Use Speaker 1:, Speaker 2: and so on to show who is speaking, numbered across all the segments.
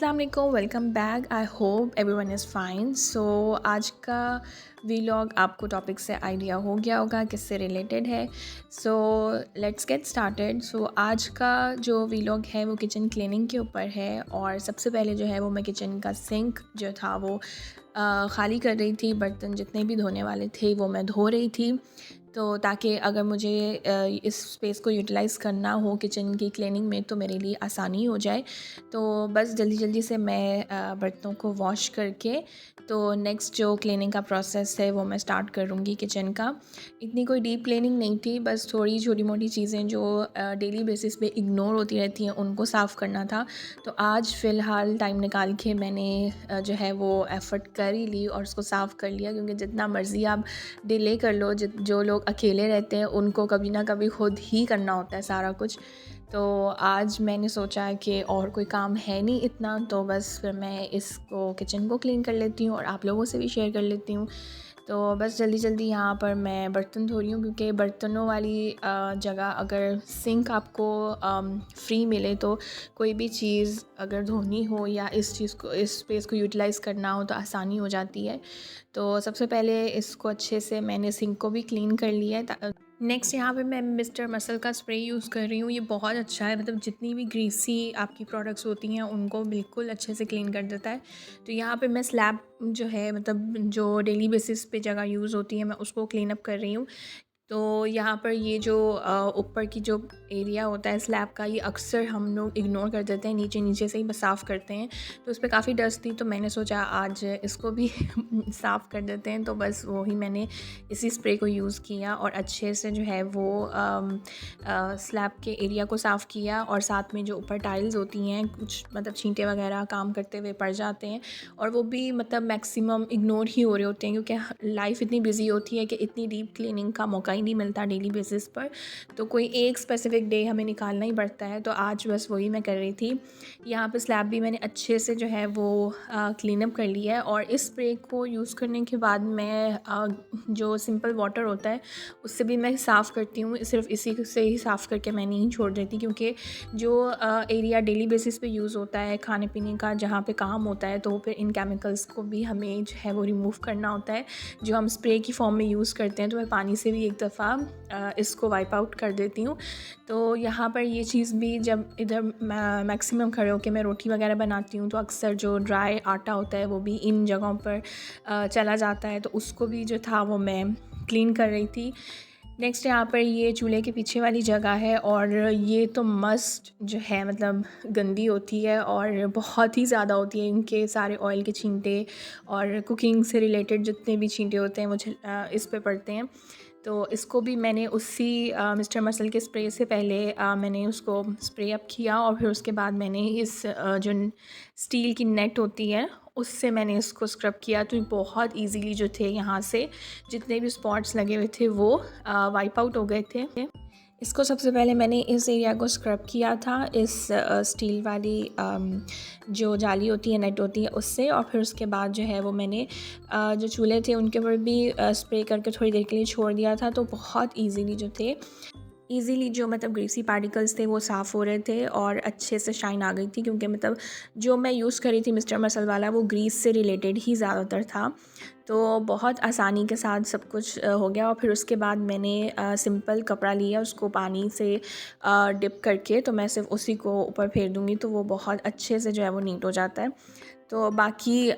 Speaker 1: अस्सलाम वालेकुम, welcome back. I hope everyone is fine. So आज का वीलॉग आपको टॉपिक से आइडिया हो गया होगा किससे रिलेटेड है। So let's get started. So आज का जो वीलॉग है वो किचन क्लीनिंग के ऊपर है। और सबसे पहले जो है वो मैं किचन का सिंक जो था वो ख़ाली कर रही थी। बर्तन जितने भी धोने वाले थे वो मैं धो रही थी, तो ताकि अगर मुझे इस स्पेस को यूटिलाइज़ करना हो किचन की क्लीनिंग में तो मेरे लिए आसानी हो जाए। तो बस जल्दी जल्दी से मैं बर्तनों को वॉश करके तो नेक्स्ट जो क्लीनिंग का प्रोसेस है वो मैं स्टार्ट करूँगी किचन का। इतनी कोई डीप क्लीनिंग नहीं थी, बस थोड़ी छोटी मोटी चीज़ें जो डेली बेसिस पे इग्नोर होती रहती हैं उनको साफ़ करना था। तो आज फ़िलहाल टाइम निकाल के मैंने जो है वो एफ़र्ट कर ही ली और उसको साफ़ कर लिया, क्योंकि जितना मर्ज़ी आप डिले कर लो, जो लोग अकेले रहते हैं उनको कभी ना कभी खुद ही करना होता है सारा कुछ। तो आज मैंने सोचा कि और कोई काम है नहीं इतना, तो बस फिर मैं इसको किचन को क्लीन कर लेती हूँ और आप लोगों से भी शेयर कर लेती हूँ। तो बस जल्दी जल्दी यहाँ पर मैं बर्तन धो रही हूँ, क्योंकि बर्तनों वाली जगह अगर सिंक आपको फ्री मिले तो कोई भी चीज़ अगर धोनी हो या इस स्पेस को यूटिलाइज़ करना हो तो आसानी हो जाती है। तो सबसे पहले इसको अच्छे से मैंने सिंक को भी क्लीन कर लिया है। नेक्स्ट यहाँ पे मैं मिस्टर मसल का स्प्रे यूज़ कर रही हूँ। ये बहुत अच्छा है, मतलब जितनी भी ग्रीसी आपकी प्रोडक्ट्स होती हैं उनको बिल्कुल अच्छे से क्लीन कर देता है। तो यहाँ पे मैं स्लैब जो है, मतलब जो डेली बेसिस पे जगह यूज़ होती है, मैं उसको क्लीन अप कर रही हूँ। तो यहाँ पर ये जो ऊपर की जो एरिया होता है स्लैब का, ये अक्सर हम लोग इग्नोर कर देते हैं, नीचे नीचे से ही बस साफ़ करते हैं। तो उस पे काफ़ी डस्ट थी, तो मैंने सोचा आज इसको भी साफ़ कर देते हैं। तो बस वही मैंने इसी स्प्रे को यूज़ किया और अच्छे से जो है वो स्लैब के एरिया को साफ़ किया। और साथ में जो ऊपर टाइल्स होती हैं, कुछ मतलब छींटे वगैरह काम करते हुए पड़ जाते हैं और वो भी मतलब मैक्सिमम इग्नोर ही हो रहे होते हैं, क्योंकि लाइफ इतनी बिजी होती है कि इतनी डीप क्लीनिंग का मौका ही नहीं मिलता डेली बेसिस पर। तो कोई एक स्पेसिफिक डे हमें निकालना ही पड़ता है, तो आज बस वही मैं कर रही थी। यहाँ पे स्लैब भी मैंने अच्छे से जो है वो क्लीन अप कर लिया है। और इस स्प्रे को यूज़ करने के बाद मैं जो सिंपल वाटर होता है उससे भी मैं साफ़ करती हूँ। सिर्फ इसी से ही साफ़ करके मैं नहीं छोड़ देती, क्योंकि जो एरिया डेली बेसिस पे यूज़ होता है खाने पीने का, जहाँ पे काम होता है, तो फिर इन केमिकल्स को भी हमें जो है वो रिमूव करना होता है। जो हम स्प्रे की फॉर्म में यूज़ करते हैं, तो मैं पानी से भी एक दफ़ा इसको वाइप आउट कर देती हूँ। तो यहाँ पर ये चीज़ भी, जब इधर मैक्सिमम खड़े होकर मैं रोटी वगैरह बनाती हूँ, तो अक्सर जो ड्राई आटा होता है वो भी इन जगहों पर चला जाता है, तो उसको भी जो था वो मैं क्लीन कर रही थी। नेक्स्ट यहाँ पर ये चूल्हे के पीछे वाली जगह है, और ये तो मस्ट जो है, मतलब गंदी होती है और बहुत ही ज़्यादा होती है। इनके सारे ऑयल के छींटे और कुकिंग से रिलेटेड जितने भी छींटे होते हैं वो इस पे पड़ते हैं। तो इसको भी मैंने उसी मिस्टर मसल के स्प्रे से पहले मैंने उसको स्प्रे अप किया, और फिर उसके बाद मैंने इस जो स्टील की नेट होती है उससे मैंने इसको स्क्रब किया। तो बहुत इजीली जो थे यहाँ से जितने भी स्पॉट्स लगे हुए थे वो वाइप आउट हो गए थे। इसको सबसे पहले मैंने इस एरिया को स्क्रब किया था इस स्टील वाली जो जाली होती है, नेट होती है, उससे। और फिर उसके बाद जो है वो मैंने जो चूल्हे थे उनके ऊपर भी स्प्रे करके थोड़ी देर के लिए छोड़ दिया था। तो बहुत ईजीली जो थे, ईज़िली जो मतलब ग्रीसी पार्टिकल्स थे वो साफ़ हो रहे थे और अच्छे से शाइन आ गई थी, क्योंकि मतलब जो मैं यूज़ कर रही थी मिस्टर मसल वाला वो ग्रीस से रिलेटेड ही ज़्यादातर था। तो बहुत आसानी के साथ सब कुछ हो गया। और फिर उसके बाद मैंने सिंपल कपड़ा लिया, उसको पानी से डिप करके, तो मैं सिर्फ उसी को ऊपर फेर दूँगी तो वो बहुत अच्छे से जो है वो नीट हो जाता है। तो बाकी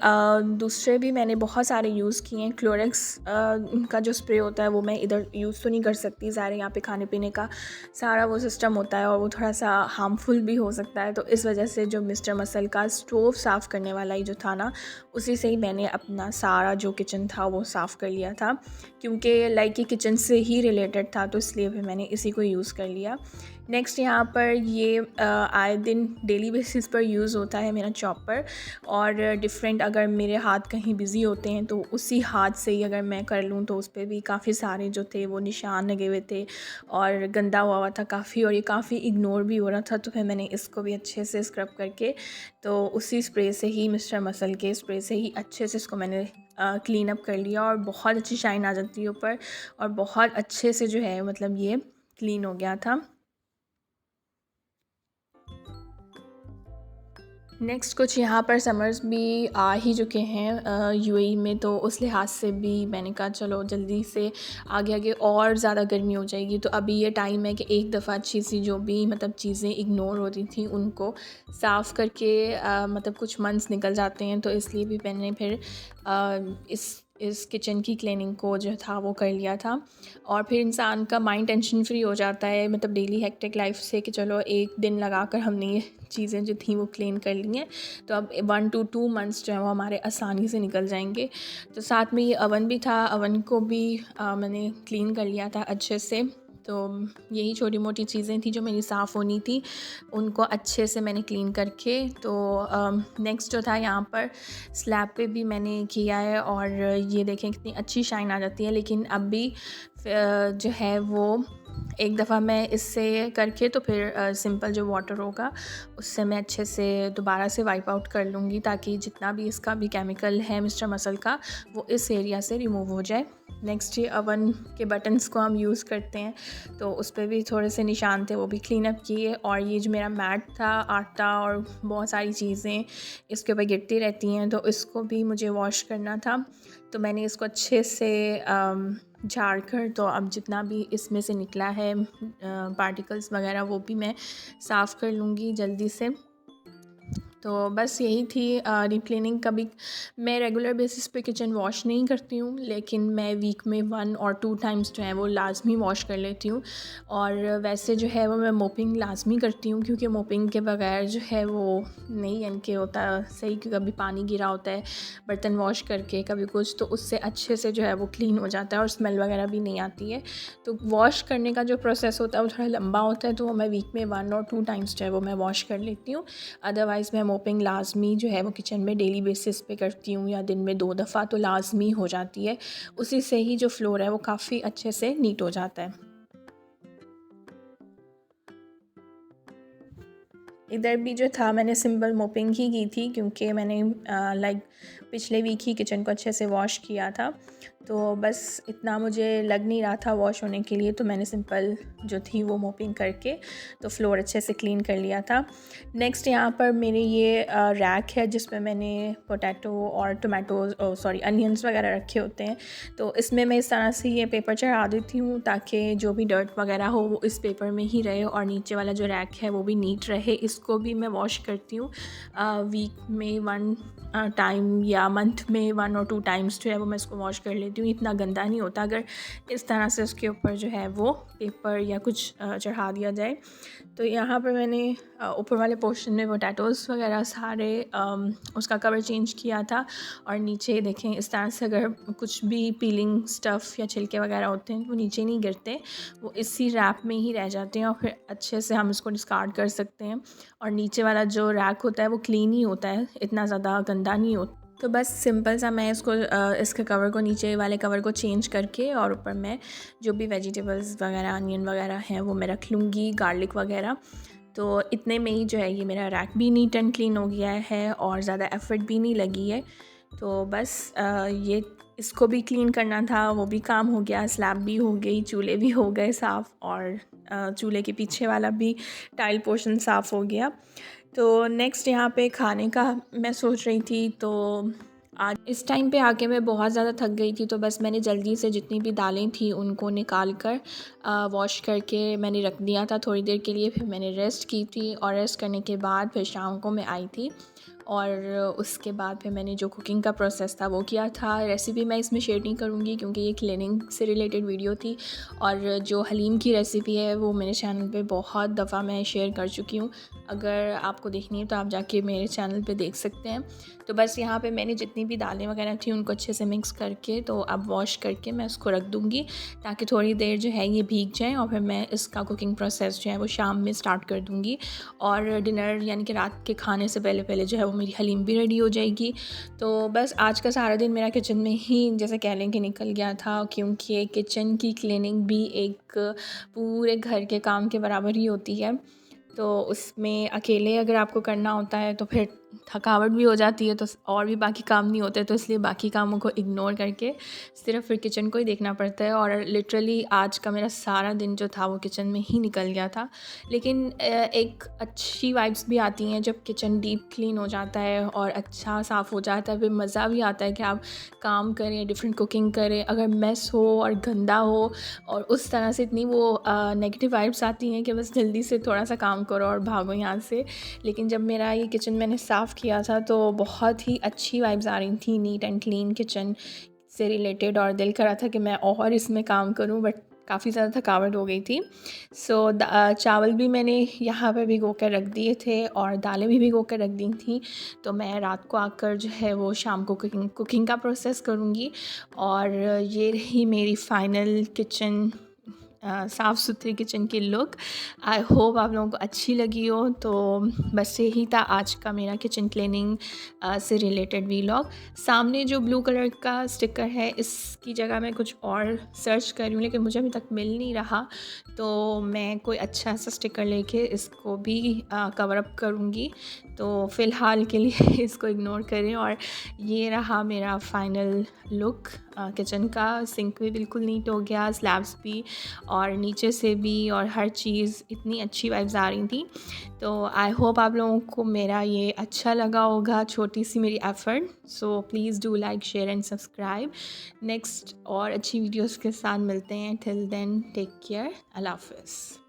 Speaker 1: दूसरे भी मैंने बहुत सारे यूज़ किए हैं। क्लोरेक्स का जो स्प्रे होता है वो मैं इधर यूज़ तो नहीं कर सकती, सारे यहाँ पे खाने पीने का सारा वो सिस्टम होता है और वो थोड़ा सा हार्मफुल भी हो सकता है। तो इस वजह से जो मिस्टर मसल का स्टोव साफ़ करने वाला ही जो था ना, उसी से ही मैंने अपना सारा जो किचन था वो साफ़ कर लिया था, क्योंकि लाइक ये किचन से ही रिलेटेड था, तो इसलिए फिर मैंने इसी को यूज़ कर लिया। नेक्स्ट यहाँ पर ये आए दिन डेली बेसिस पर यूज़ होता है मेरा चॉपर। और डिफरेंट अगर मेरे हाथ कहीं बिज़ी होते हैं तो उसी हाथ से ही अगर मैं कर लूँ तो उस पर भी काफ़ी सारे जो थे वो निशान लगे हुए थे और गंदा हुआ था काफ़ी, और ये काफ़ी इग्नोर भी हो रहा था। तो फिर मैंने इसको भी अच्छे से स्क्रब करके, तो उसी स्प्रे से ही, मिस्टर मसल के स्प्रे से ही अच्छे से इसको मैंने क्लीन अप कर लिया और बहुत अच्छी शाइन आ जाती है ऊपर, और बहुत अच्छे से जो है मतलब ये क्लीन हो गया था। नेक्स्ट कुछ यहाँ पर समर्स भी आ ही चुके हैं यूएई में, तो उस लिहाज से भी मैंने कहा चलो जल्दी से आगे आगे और ज़्यादा गर्मी हो जाएगी। तो अभी ये टाइम है कि एक दफ़ा अच्छी सी जो भी मतलब चीज़ें इग्नोर होती थी उनको साफ़ करके मतलब कुछ मंथ्स निकल जाते हैं, तो इसलिए भी मैंने फिर इस किचन की क्लीनिंग को जो था वो कर लिया था। और फिर इंसान का माइंड टेंशन फ्री हो जाता है मतलब डेली हेक्टिक लाइफ से, कि चलो एक दिन लगा कर हमने ये चीज़ें जो थी वो क्लीन कर ली हैं, तो अब 1 to 2 मंथ्स जो है वो हमारे आसानी से निकल जाएंगे। तो साथ में ये अवन भी था, अवन को भी मैंने क्लीन कर लिया था अच्छे से। तो यही छोटी मोटी चीज़ें थी जो मेरी साफ़ होनी थी, उनको अच्छे से मैंने क्लीन करके। तो नेक्स्ट जो था यहाँ पर स्लैब पे भी मैंने किया है, और ये देखें कितनी अच्छी शाइन आ जाती है। लेकिन अब भी जो है वो एक दफ़ा मैं इससे करके तो फिर सिंपल जो वाटर होगा उससे मैं अच्छे से दोबारा से वाइप आउट कर लूँगी, ताकि जितना भी इसका भी केमिकल है मिस्टर मसल का वो इस एरिया से रिमूव हो जाए। नेक्स्ट ये अवन के बटन्स को हम यूज़ करते हैं, तो उस पर भी थोड़े से निशान थे, वो भी क्लीन अप किए। और ये जो मेरा मैट था, आटा और बहुत सारी चीज़ें इसके ऊपर गिरती रहती हैं, तो इसको भी मुझे वॉश करना था। तो मैंने इसको अच्छे से झाड़ कर, तो अब जितना भी इसमें से निकला है पार्टिकल्स वगैरह वो भी मैं साफ़ कर लूँगी जल्दी से। तो बस यही थी डीप क्लीनिंग। कभी मैं रेगुलर बेसिस पे किचन वॉश नहीं करती हूँ, लेकिन मैं वीक में 1 और 2 टाइम्स जो है वो लाज़मी वॉश कर लेती हूँ। और वैसे जो है वो मैं मोपिंग लाज़मी करती हूँ, क्योंकि मोपिंग के बगैर जो है वो नहीं यानी कि होता सही, कि कभी पानी गिरा होता है बर्तन वॉश करके कभी कुछ, तो उससे अच्छे से जो है वो क्लीन हो जाता है और स्मेल वगैरह भी नहीं आती है। तो वॉश करने का जो प्रोसेस होता है वो थोड़ा लंबा होता है, तो मैं वीक में 1 और 2 टाइम्स जो है वो मैं वॉश कर लेती हूँ। अदरवाइज़ मैं मोपिंग लाज़मी जो है वो किचन में डेली बेसिस पे करती हूँ, या दिन में 2 दफ़ा तो लाज़मी हो जाती है। उसी से ही जो फ्लोर है वो काफ़ी अच्छे से नीट हो जाता है। इधर भी जो था मैंने सिंपल मोपिंग ही की थी, क्योंकि मैंने लाइक पिछले वीक ही किचन को अच्छे से वॉश किया था, तो बस इतना मुझे लग नहीं रहा था वॉश होने के लिए, तो मैंने सिंपल जो थी वो मोपिंग करके तो फ्लोर अच्छे से क्लीन कर लिया था। नेक्स्ट यहाँ पर मेरे ये रैक है जिसमें मैंने पोटैटो और टोमेटोज़ सॉरी अनियंस वगैरह रखे होते हैं। तो इसमें मैं इस तरह से ये पेपर चढ़ा देती हूँ, ताकि जो भी डर्ट वगैरह हो वो इस पेपर में ही रहे, और नीचे वाला जो रैक है वो भी नीट रहे। इसको भी मैं वॉश करती हूँ वीक में 1 टाइम, या मंथ में 1 और 2 टाइम्स जो है वो मैं इसको वॉश कर लेती हूँ। इतना गंदा नहीं होता अगर इस तरह से उसके ऊपर जो है वो पेपर या कुछ चढ़ा दिया जाए। तो यहाँ पर मैंने ऊपर वाले पोर्शन में पोटैटोज़ वगैरह सारे उसका कवर चेंज किया था, और नीचे देखें इस तरह से अगर कुछ भी पीलिंग स्टफ़ या छिलके वगैरह होते हैं वो नीचे नहीं गिरते, वो इसी रैक में ही रह जाते हैं, और फिर अच्छे से हम इसको डिस्कार्ड कर सकते हैं। और नीचे वाला जो रैक होता है वो क्लीन ही होता है, इतना ज़्यादा गंदा नहीं होता। तो बस सिंपल सा मैं इसको इसके कवर को, नीचे वाले कवर को चेंज करके, और ऊपर मैं जो भी वेजिटेबल्स वगैरह अनियन वगैरह हैं वो मैं रख लूँगी, गार्लिक वगैरह। तो इतने में ही जो है ये मेरा रैक भी नीट एंड क्लीन हो गया है, और ज़्यादा एफ़र्ट भी नहीं लगी है। तो बस ये इसको भी क्लीन करना था, वो भी काम हो गया, स्लैब भी हो गई, चूल्हे भी हो गए साफ़, और चूल्हे के पीछे वाला भी टाइल पोर्शन साफ़ हो गया। तो नेक्स्ट यहाँ पे खाने का मैं सोच रही थी, तो आज इस टाइम पे आके मैं बहुत ज़्यादा थक गई थी, तो बस मैंने जल्दी से जितनी भी दालें थी उनको निकाल कर वॉश करके मैंने रख दिया था थोड़ी देर के लिए। फिर मैंने रेस्ट की थी, और रेस्ट करने के बाद फिर शाम को मैं आई थी, और उसके बाद फिर मैंने जो कुकिंग का प्रोसेस था वो किया था। रेसिपी मैं इसमें शेयर नहीं करूँगी, क्योंकि ये क्लीनिंग से रिलेटेड वीडियो थी, और जो हलीम की रेसिपी है वो मेरे चैनल पे बहुत दफ़ा मैं शेयर कर चुकी हूँ। अगर आपको देखनी है तो आप जाके मेरे चैनल पे देख सकते हैं। तो बस यहाँ पे मैंने जितनी भी दालें वगैरह थी उनको अच्छे से मिक्स करके तो अब वॉश करके मैं उसको रख दूँगी, ताकि थोड़ी देर जो है ये भीग जाएँ, और फिर मैं इसका कुकिंग प्रोसेस जो है वो शाम में स्टार्ट कर दूँगी। और डिनर यानी कि रात के खाने से पहले पहले जो है वो मेरी हलीम भी रेडी हो जाएगी। तो बस आज का सारा दिन मेरा किचन में ही जैसे कह लें कि निकल गया था, क्योंकि किचन की क्लीनिंग भी एक पूरे घर के काम के बराबर ही होती है। तो उसमें अकेले अगर आपको करना होता है तो फिर थकावट भी हो जाती है तो और भी बाकी काम नहीं होते, तो इसलिए बाकी कामों को इग्नोर करके सिर्फ फिर किचन को ही देखना पड़ता है। और लिटरली आज का मेरा सारा दिन जो था वो किचन में ही निकल गया था। लेकिन एक अच्छी वाइब्स भी आती हैं जब किचन डीप क्लीन हो जाता है और अच्छा साफ़ हो जाता है, फिर मज़ा भी आता है कि आप काम करें, डिफरेंट कुकिंग करें। अगर मेस हो और गंदा हो और उस तरह से इतनी वो नेगेटिव वाइब्स आती हैं कि बस जल्दी से थोड़ा सा काम करो और भागो यहाँ से। लेकिन जब मेरा ये किचन मैंने साफ़ किया था तो बहुत ही अच्छी वाइब्स आ रही थी, नीट एंड क्लीन किचन से रिलेटेड, और दिल कर रहा था कि मैं और इसमें काम करूं, बट काफ़ी ज़्यादा थकावट हो गई थी। सो चावल भी मैंने यहाँ पे भिगो कर रख दिए थे और दालें भी भिगो कर रख दी थी। तो मैं रात को आकर जो है वो शाम को कुकिंग का प्रोसेस करूँगी। और ये रही मेरी फ़ाइनल किचन, साफ़ सुथरी किचन की लुक। आई होप आप लोगों को अच्छी लगी हो। तो बस यही था आज का मेरा किचन क्लीनिंग से रिलेटेड वीलॉग। सामने जो ब्लू कलर का स्टिकर है इसकी जगह मैं कुछ और सर्च कर रही हूँ, लेकिन मुझे अभी तक मिल नहीं रहा। तो मैं कोई अच्छा सा स्टिकर लेके इसको भी कवर अप करूँगी। तो फ़िलहाल के लिए इसको इग्नोर करें। और ये रहा मेरा फ़ाइनल लुक किचन का। सिंक भी बिल्कुल नीट हो गया, स्लैब्स भी और नीचे से भी, और हर चीज़ इतनी अच्छी वाइब्स आ रही थी। तो आई होप आप लोगों को मेरा ये अच्छा लगा होगा, छोटी सी मेरी effort. So please do like, share and subscribe. Next और अच्छी वीडियोज़ के साथ मिलते हैं। Till then take care. अल्लाह हाफ़िज़।